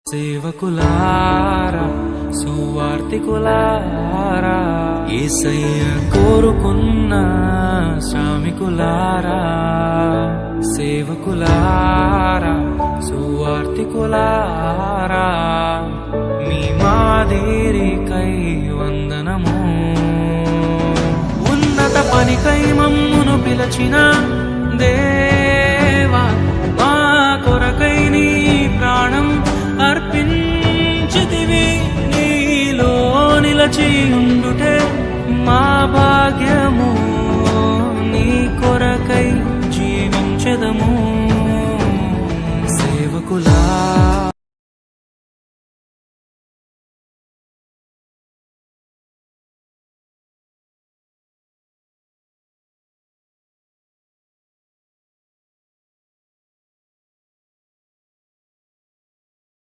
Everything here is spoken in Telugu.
సేవకులారా సువార్తికులారా యేసయ్య కోరుకున్న శ్రామికులారా సేవకులారా సువార్తికులారా మీ మాదిరికై వందనము ఉన్నత పనికై మమ్మును పిలచిన దేవా మా కొరకై నీ ప్రాణం అర్పించితివి నీలో నిలచి ఉండుటే మా